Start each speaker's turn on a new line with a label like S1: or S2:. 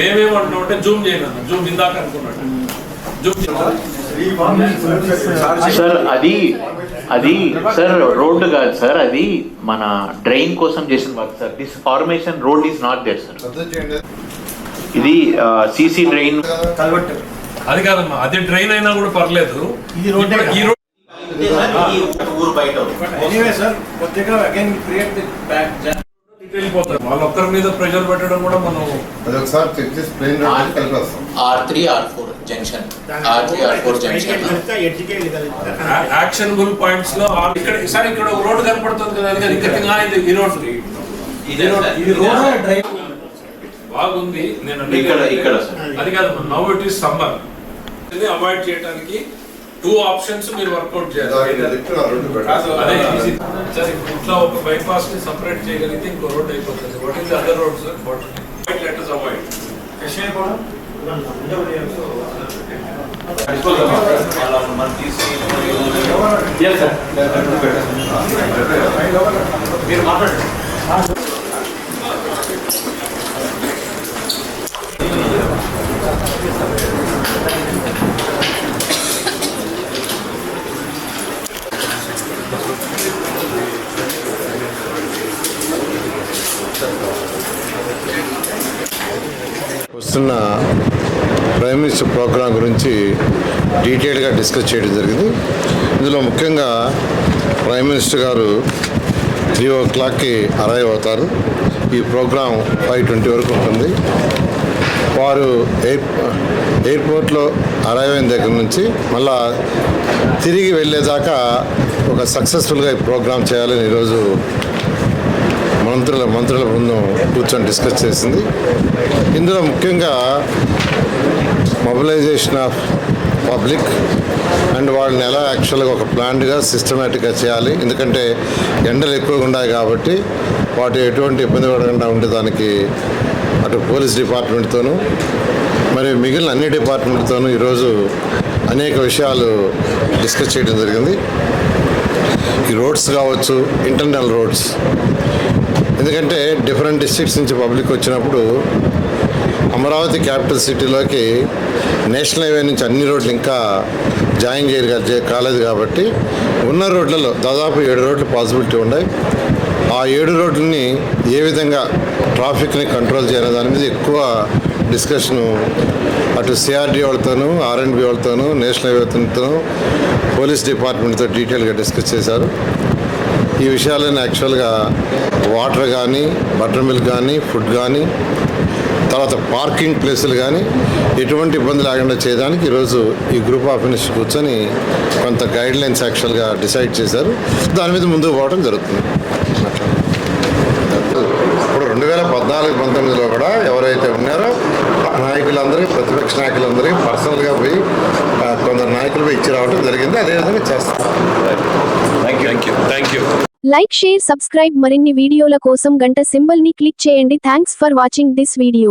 S1: మేమేమంటున్నాం అంటే జూమ్ చేయను, జూమ్ ఇందాక అనుకున్నాడు
S2: సార్ అది సార్ రోడ్డు కాదు సార్, అది మన డ్రైన్ కోసం చేసిన work sir. This formation road is not there sir. ఇది సీసీ డ్రైన్
S1: అది కాదమ్మా, అది డ్రైన్ అయినా కూడా పర్లేదు. ఈ రోడ్
S2: ఊరు బయట
S1: వెళ్ళిపోతారు. వాళ్ళ ఒక్కరి మీద ప్రెషర్ పెట్టడం కూడా మనం యాక్షనబుల్ పాయింట్స్ లో ఇక్కడ సార్ ఇక్కడ రోడ్డు కనపడుతుంది కదా, ఈ రోడ్ బాగుంది. నేను అది కాదు, now it is summer, avoid చేయడానికి 2 ఆప్షన్స్ మీరు వర్కౌట్ చేయాలి. ఇట్లా ఒక బైపాస్ ని సపరేట్ చేయగలిగితే ఇంకో రోడ్ అయిపోతుంది. What is other road sir? Let us avoid.
S2: మీరు మాట్లాడండి.
S3: వస్తున్న ప్రైమ్ మినిస్టర్ ప్రోగ్రాం గురించి డీటెయిల్గా డిస్కస్ చేయడం జరిగింది. ఇందులో ముఖ్యంగా ప్రైమ్ మినిస్టర్ గారు 3:00కి అరైవ్ అవుతారు. ఈ ప్రోగ్రాం 5:20 వరకు ఉంటుంది. వారు ఎయిర్పోర్ట్లో అరైవ్ అయిన దగ్గర నుంచి మళ్ళా తిరిగి వెళ్ళేదాకా ఒక సక్సెస్ఫుల్గా ఈ ప్రోగ్రాం చేయాలని ఈరోజు మంత్రుల బృందం కూర్చొని డిస్కస్ చేసింది. ఇందులో ముఖ్యంగా మొబిలైజేషన్ ఆఫ్ పబ్లిక్ అండ్ వాళ్ళని ఎలా యాక్చువల్గా ఒక ప్లాన్డ్గా సిస్టమేటిక్గా చేయాలి. ఎందుకంటే ఎండలు ఎక్కువగా ఉన్నాయి కాబట్టి వాటి ఎటువంటి ఇబ్బంది పడకుండా ఉండేదానికి అటు పోలీస్ డిపార్ట్మెంట్తోనూ మరి మిగిలిన అన్ని డిపార్ట్మెంట్తోనూ ఈరోజు అనేక విషయాలు డిస్కస్ చేయడం జరిగింది. ఈ రోడ్స్ కావచ్చు, ఇంటర్నల్ రోడ్స్, ఎందుకంటే డిఫరెంట్ డిస్ట్రిక్ట్స్ నుంచి పబ్లిక్ వచ్చినప్పుడు అమరావతి క్యాపిటల్ సిటీలోకి నేషనల్ హైవే నుంచి అన్ని రోడ్లు ఇంకా జాయిన్ కాలేదు కాబట్టి ఉన్న రోడ్లలో దాదాపు 7 రోడ్లు పాసిబిలిటీ ఉన్నాయి. ఆ 7 రోడ్లని ఏ విధంగా ట్రాఫిక్ని కంట్రోల్ చేయాలి దాని మీద ఎక్కువ డిస్కషను అటు సిఆర్డీ వాళ్ళతోనూ, ఆర్ఎండ్బి వాళ్ళతోనూ, నేషనల్ హైవేతోనూ, పోలీస్ డిపార్ట్మెంట్తో డీటెయిల్గా డిస్కస్ చేశారు. ఈ విషయాలను యాక్చువల్గా వాటర్ కానీ, బటర్ మిల్క్ కానీ, ఫుడ్ కానీ, తర్వాత పార్కింగ్ ప్లేసులు కానీ ఎటువంటి ఇబ్బంది లేకుండా చేయడానికి ఈరోజు ఈ గ్రూప్ ఆఫ్ మినిస్టర్స్ కూర్చొని కొంత గైడ్లైన్స్ యాక్చువల్గా డిసైడ్ చేశారు. దాని మీద ముందుకు పోవడం జరుగుతుంది. ఇప్పుడు 2014-19లో కూడా ఎవరైతే ఉన్నారో నాయకులందరికీ, ప్రతిపక్ష నాయకులందరికీ పర్సనల్గా పోయి కొందరు నాయకులు పోయి ఇచ్చి రావడం జరిగింది. అదేవిధంగా చేస్తాం.
S1: Thank you.
S4: Like, share, subscribe. మరిన్ని వీడియోల కోసం గంట సింబల్ ని క్లిక్ చేయండి. Thanks for watching this video.